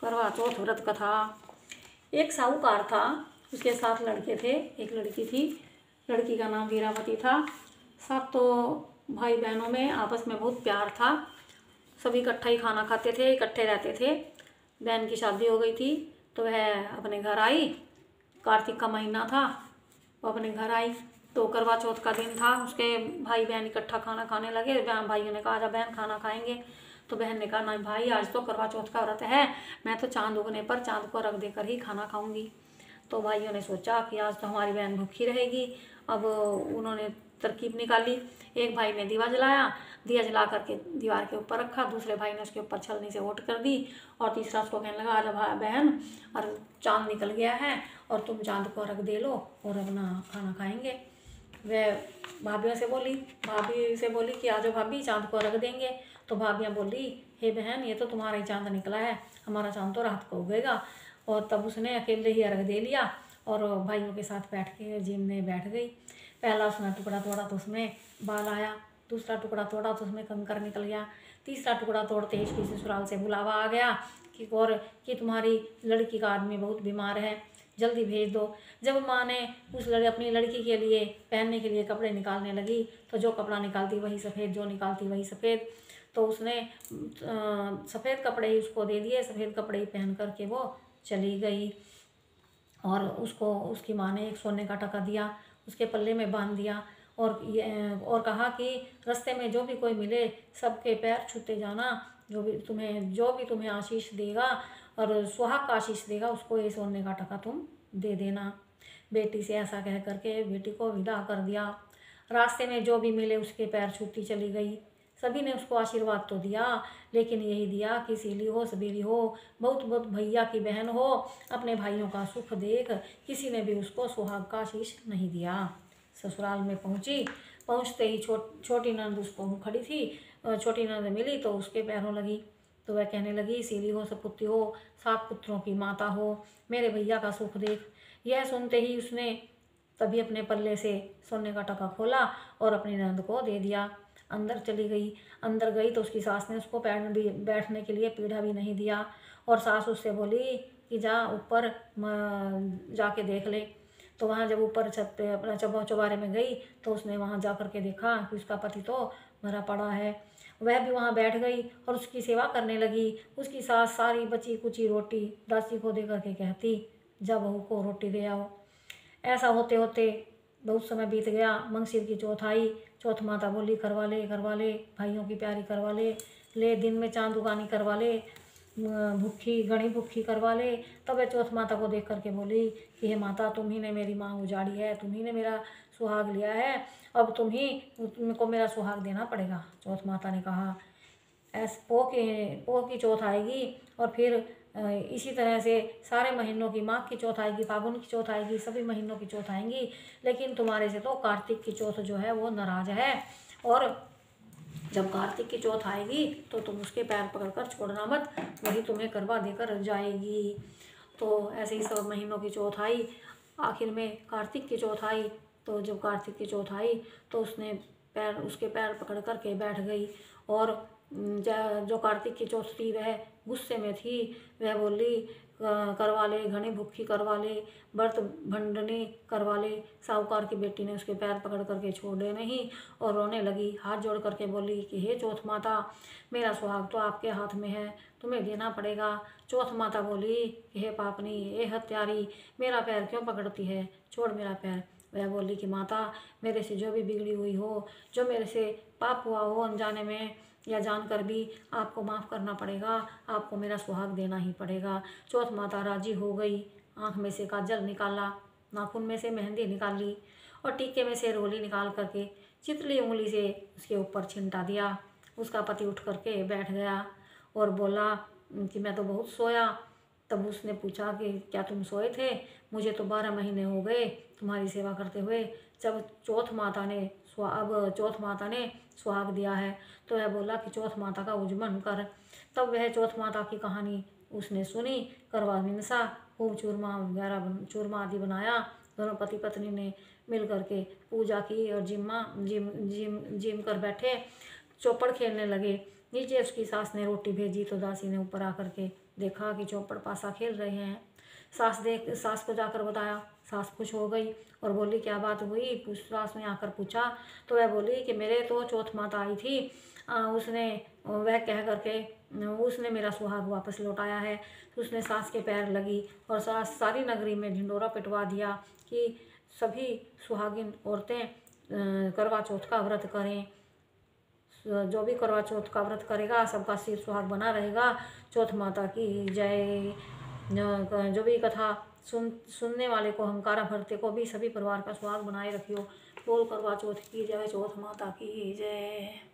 करवा चौथ व्रत कथा। एक साहूकार था, उसके 7 लड़के थे, एक लड़की थी। लड़की का नाम वीरावती था। सब तो भाई बहनों में आपस में बहुत प्यार था। सभी इकट्ठा ही खाना खाते थे, इकट्ठे रहते थे। बहन की शादी हो गई थी तो वह अपने घर आई। कार्तिक का महीना था, वो अपने घर आई तो करवा चौथ का दिन था। उसके भाई बहन इकट्ठा खाना खाने लगे। भाइयों ने कहा आजा बहन खाना खाएंगे। तो बहन ने कहा नहीं भाई, आज तो करवा चौथ का व्रत है, मैं तो चांद उगने पर चांद को रख देकर ही खाना खाऊंगी। तो भाइयों ने सोचा कि आज तो हमारी बहन भूखी रहेगी। अब उन्होंने तरकीब निकाली। एक भाई ने दिया जला करके दीवार के ऊपर रखा, दूसरे भाई ने उसके ऊपर छलनी से ओट कर दी और तीसरा उसको कहने लगा आजा बहन, और चांद निकल गया है और तुम चांद को रख दे लो और अपना खाना खाएंगे। वह भाभी से बोली कि आजो भाभी, चांद को रख देंगे। तो भाभियाँ बोली हे बहन, ये तो तुम्हारा ही चांद निकला है, हमारा चांद तो रात को उगेगा। और तब उसने अकेले ही अर्घ दे लिया और भाइयों के साथ बैठ के जिमने बैठ गई। पहला उसने टुकड़ा तोड़ा तो उसमें बाल आया, दूसरा टुकड़ा तोड़ा तो उसमें कंकर निकल गया, तीसरा टुकड़ा तोड़ते ही उसकी ससुराल से बुलावा आ गया कि तुम्हारी लड़की का आदमी बहुत बीमार है, जल्दी भेज दो। जब माँ ने अपनी लड़की के लिए पहनने के लिए कपड़े निकालने लगी तो जो कपड़ा निकालती वही सफ़ेद, जो निकालती वही सफ़ेद। तो उसने सफ़ेद कपड़े ही उसको दे दिए, सफ़ेद कपड़े ही पहन करके वो चली गई। और उसको उसकी माँ ने एक सोने का टका दिया, उसके पल्ले में बांध दिया और कहा कि रास्ते में जो भी कोई मिले सबके पैर छूते जाना, जो भी तुम्हें आशीष देगा और सुहाग का आशीष देगा उसको ये सोने का टका तुम दे देना। बेटी से ऐसा कह करके बेटी को विदा कर दिया। रास्ते में जो भी मिले उसके पैर छूती चली गई। सभी ने उसको आशीर्वाद तो दिया, लेकिन यही दिया कि सीली हो सबेरी हो, बहुत बहुत भैया की बहन हो, अपने भाइयों का सुख देख। किसी ने भी उसको सुहाग का आशीष नहीं दिया। ससुराल में पहुँचते ही छोटी नंद उसको खड़ी थी। छोटी नंद मिली तो उसके पैरों लगी तो वह कहने लगी सीली हो सपुत्री हो, 7 पुत्रों की माता हो, मेरे भैया का सुख देख। यह सुनते ही उसने तभी अपने पल्ले से सोने का टका खोला और अपनी नंद को दे दिया। अंदर गई तो उसकी सास ने उसको बैठने के लिए पीढ़ा भी नहीं दिया और सास उससे बोली कि जा ऊपर जाके देख ले। तो वहाँ जब ऊपर छत पे अपना चौबारे में गई तो उसने वहाँ जा कर के देखा कि उसका पति तो मरा पड़ा है। वह भी वहाँ बैठ गई और उसकी सेवा करने लगी। उसकी सास सारी बची कुची रोटी दासी को दे करके कहती जा बहू को रोटी दे आओ। ऐसा होते होते बहुत समय बीत गया। मंगसिर की चौथ आई। चौथ माता बोली करवा ले भाइयों की प्यारी करवा ले दिन में चांद उगानी करवा ले, भूखी घनी भूखी करवा ले। तब वह चौथ माता को देख करके बोली कि हे माता, तुम ही ने मेरी माँ उजाड़ी है, तुम ही ने मेरा सुहाग लिया है, अब तुमको मेरा सुहाग देना पड़ेगा। चौथ माता ने कहा पोह की चौथ आएगी और फिर इसी तरह से सारे महीनों की, माघ की चौथ आएगी, फागुन की चौथ आएगी, सभी महीनों की चौथ आएंगी, लेकिन तुम्हारे से तो कार्तिक की चौथ जो है वो नाराज है। और जब कार्तिक की चौथ आएगी तो तुम उसके पैर पकड़कर छोड़ना मत, वही तुम्हें करवा देकर जाएगी। तो ऐसे ही सब महीनों की चौथ आई। आखिर में कार्तिक की चौथ आई। तो जब कार्तिक की चौथ आई तो उसके पैर पकड़ कर के बैठ गई। और जो कार्तिक की चौथ थी वह गुस्से में थी। वह बोली करवा ले, घनी भूखी करवा ले, व्रत भंडनी करवा ले। साहूकार की बेटी ने उसके पैर पकड़ करके छोड़े नहीं और रोने लगी। हाथ जोड़ करके बोली कि हे चौथ माता, मेरा सुहाग तो आपके हाथ में है, तुम्हें देना पड़ेगा। चौथ माता बोली कि हे पापनी, हे हत्यारी, मेरा पैर क्यों पकड़ती है, छोड़ मेरा पैर। वह बोली कि माता, मेरे से जो भी बिगड़ी हुई हो, जो मेरे से पाप हुआ हो अनजाने में या जानकर भी, आपको माफ़ करना पड़ेगा, आपको मेरा सुहाग देना ही पड़ेगा। चौथ माता राजी हो गई। आँख में से काजल निकाला, नाखून में से मेहंदी निकाली और टीके में से रोली निकाल करके चितली उंगली से उसके ऊपर छिंटा दिया। उसका पति उठ करके बैठ गया और बोला कि मैं तो बहुत सोया। तब उसने पूछा कि क्या तुम सोए थे, मुझे तो 12 महीने हो गए तुम्हारी सेवा करते हुए। जब चौथ माता ने सुहाग दिया है तो वह बोला कि चौथ माता का उज्जमन कर। तब वह चौथ माता की कहानी उसने सुनी। करवा मिनसा, खूब चूरमा आदि बनाया। दोनों पति पत्नी ने मिल करके पूजा की और जिम कर बैठे, चौपड़ खेलने लगे। नीचे उसकी सास ने रोटी भेजी तो दासी ने ऊपर आकर के देखा कि चौपड़ पासा खेल रहे हैं। सास को जाकर बताया। सास खुश हो गई और बोली क्या बात हुई। सास ने आकर पूछा तो वह बोली कि मेरे तो चौथ माता आई थी, उसने वह कह करके उसने मेरा सुहाग वापस लौटाया है। तो उसने सास के पैर लगी और सास सारी नगरी में ढिंडोरा पिटवा दिया कि सभी सुहागिन औरतें करवा चौथ का व्रत करें। जो भी करवा चौथ का व्रत करेगा सबका सिर सुहाग बना रहेगा। चौथ माता की जय। जो भी कथा सुनने वाले को, हमकारा भरते को भी सभी परिवार का सुहाग बनाए रखियो। बोल करवा चौथ की जय, चौथ माता की जय।